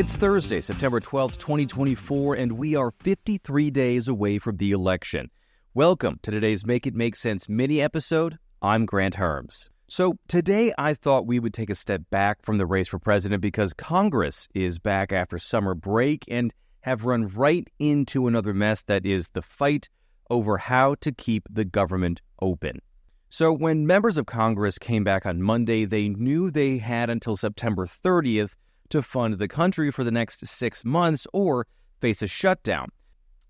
It's Thursday, September 12th, 2024, and we are 53 days away from the election. Welcome to today's Make It Make Sense mini-episode. I'm Grant Herms. So today I thought we would take a step back from the race for president because Congress is back after summer break and have run right into another mess that is the fight over how to keep the government open. So when members of Congress came back on Monday, they knew they had until September 30th to fund the country for the next 6 months or face a shutdown.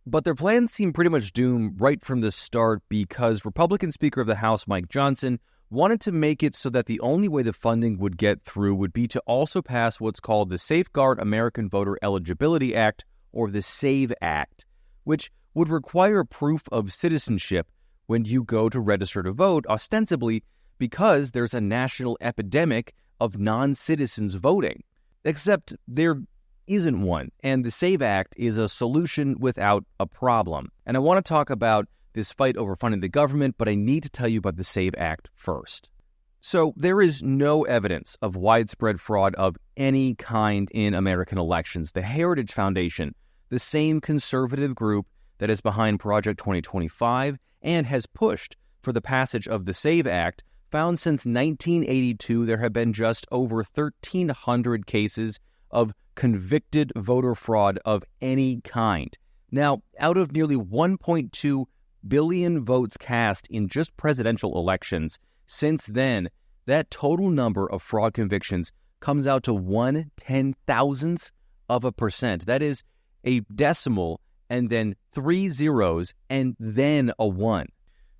But their plans seemed pretty much doomed right from the start because Republican Speaker of the House Mike Johnson wanted to make it so that the only way the funding would get through would be to also pass what's called the Safeguard American Voter Eligibility Act, or the SAVE Act, which would require proof of citizenship when you go to register to vote, ostensibly because there's a national epidemic of non-citizens voting. Except there isn't one, and the SAVE Act is a solution without a problem. And I want to talk about this fight over funding the government, but I need to tell you about the SAVE Act first. So there is no evidence of widespread fraud of any kind in American elections. The Heritage Foundation, the same conservative group that is behind Project 2025 and has pushed for the passage of the SAVE Act, found since 1982 there have been just over 1,300 cases of convicted voter fraud of any kind. Now, out of nearly 1.2 billion votes cast in just presidential elections, since then, that total number of fraud convictions comes out to 1/10,000th of a percent. That is a decimal and then 3 zeros and then a 1.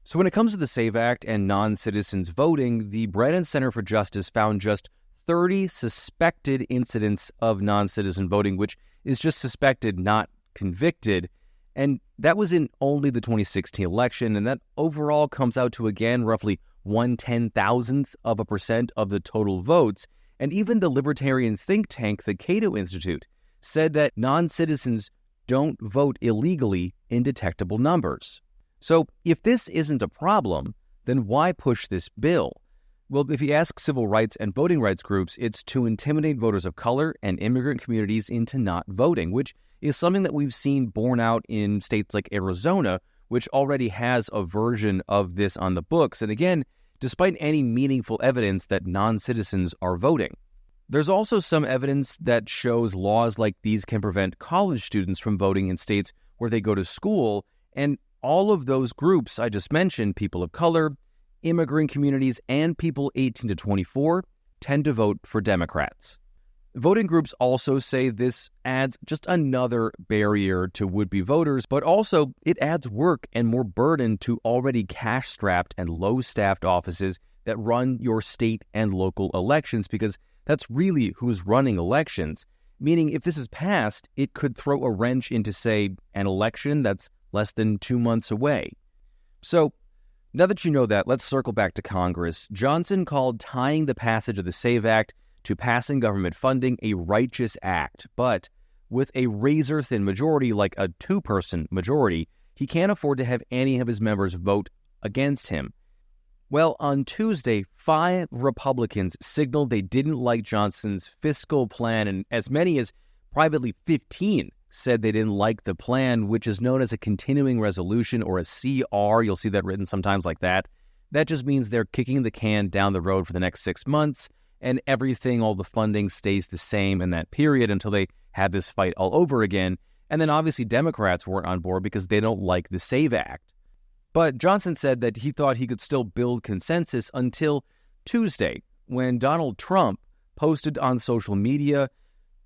So when it comes to the SAVE Act and non-citizens voting, the Brennan Center for Justice found just 30 suspected incidents of non-citizen voting, which is just suspected, not convicted. And that was in only the 2016 election, and that overall comes out to, again, roughly 1/10,000th of a percent of the total votes. And even the libertarian think tank, the Cato Institute, said that non-citizens don't vote illegally in detectable numbers. So if this isn't a problem, then why push this bill? Well, if you ask civil rights and voting rights groups, it's to intimidate voters of color and immigrant communities into not voting, which is something that we've seen borne out in states like Arizona, which already has a version of this on the books. And again, despite any meaningful evidence that non-citizens are voting. There's also some evidence that shows laws like these can prevent college students from voting in states where they go to school, and all of those groups I just mentioned, people of color, immigrant communities, and people 18 to 24, tend to vote for Democrats. Voting groups also say this adds just another barrier to would-be voters, but also it adds work and more burden to already cash-strapped and low-staffed offices that run your state and local elections, because that's really who's running elections. Meaning if this is passed, it could throw a wrench into, say, an election that's less than 2 months away. So, now that you know that, let's circle back to Congress. Johnson called tying the passage of the SAVE Act to passing government funding a righteous act, but with a razor-thin majority, like a 2-person majority, he can't afford to have any of his members vote against him. Well, on Tuesday, 5 Republicans signaled they didn't like Johnson's fiscal plan, and as many as privately 15 said they didn't like the plan, which is known as a continuing resolution or a CR. You'll see that written sometimes like that. That just means they're kicking the can down the road for the next 6 months, and everything, all the funding stays the same in that period until they have this fight all over again. And then obviously Democrats weren't on board because they don't like the SAVE Act. But Johnson said that he thought he could still build consensus until Tuesday, when Donald Trump posted on social media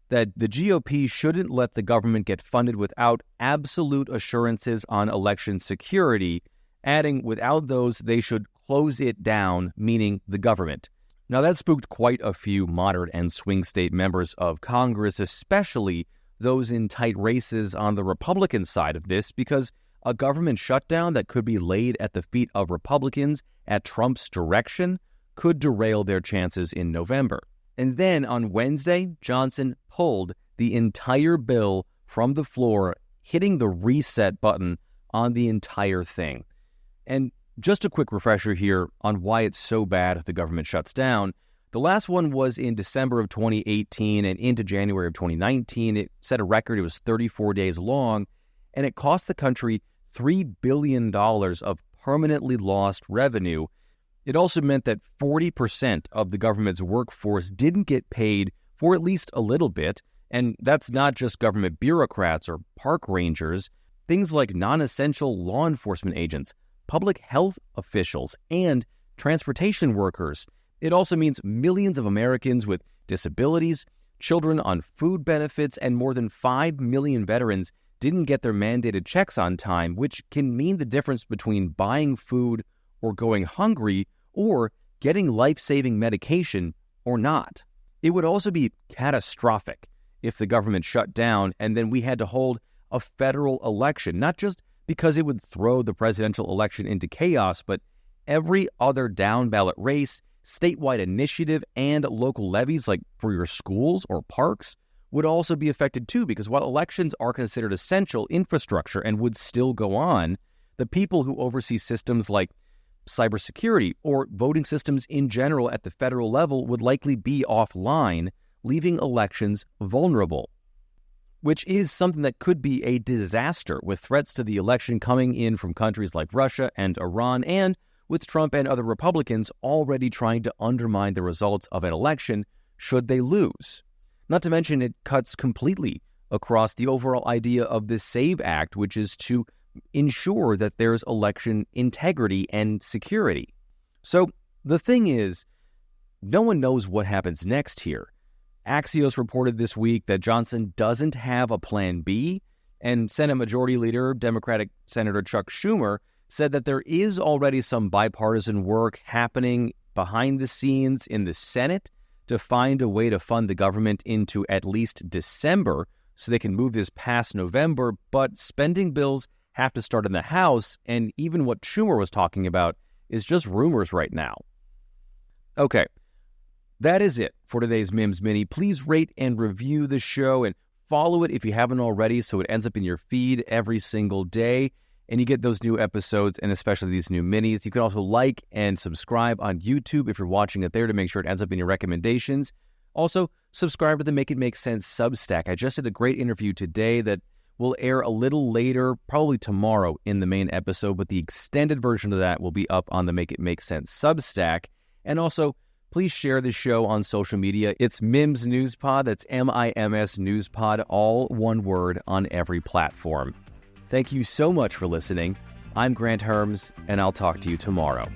that the GOP shouldn't let the government get funded without absolute assurances on election security, adding without those, they should close it down, meaning the government. Now that spooked quite a few moderate and swing state members of Congress, especially those in tight races on the Republican side of this, because a government shutdown that could be laid at the feet of Republicans at Trump's direction could derail their chances in November. And then on Wednesday, Johnson pulled the entire bill from the floor, hitting the reset button on the entire thing. And just a quick refresher here on why it's so bad if the government shuts down. The last one was in December of 2018 and into January of 2019. It set a record. It was 34 days long, and it cost the country $3 billion of permanently lost revenue. It also meant that 40% of the government's workforce didn't get paid for at least a little bit, and that's not just government bureaucrats or park rangers. Things like non-essential law enforcement agents, public health officials, and transportation workers. It also means millions of Americans with disabilities, children on food benefits, and more than 5 million veterans didn't get their mandated checks on time, which can mean the difference between buying food or going hungry or getting life-saving medication or not. It would also be catastrophic if the government shut down and then we had to hold a federal election, not just because it would throw the presidential election into chaos, but every other down-ballot race, statewide initiative, and local levies like for your schools or parks would also be affected too, because while elections are considered essential infrastructure and would still go on, the people who oversee systems like cybersecurity or voting systems in general at the federal level would likely be offline, leaving elections vulnerable, which is something that could be a disaster with threats to the election coming in from countries like Russia and Iran, and with Trump and other Republicans already trying to undermine the results of an election should they lose. Not to mention, it cuts completely across the overall idea of the SAVE Act, which is to ensure that there's election integrity and security. So the thing is, no one knows what happens next here. Axios reported this week that Johnson doesn't have a plan B, and Senate Majority Leader, Democratic Senator Chuck Schumer, said that there is already some bipartisan work happening behind the scenes in the Senate to find a way to fund the government into at least December so they can move this past November, but spending bills have to start in the House, and even what Schumer was talking about is just rumors right now. Okay, that is it for today's Mims Mini. Please rate and review the show and follow it if you haven't already so it ends up in your feed every single day and you get those new episodes and especially these new minis. You can also like and subscribe on YouTube if you're watching it there to make sure it ends up in your recommendations. Also, subscribe to the Make It Make Sense Substack. I just did a great interview today that will air a little later, probably tomorrow in the main episode, but the extended version of that will be up on the Make It Make Sense Substack. And also, please share the show on social media. It's Mims News Pod. That's MIMS News Pod, all one word on every platform. Thank you so much for listening. I'm Grant Herms, and I'll talk to you tomorrow.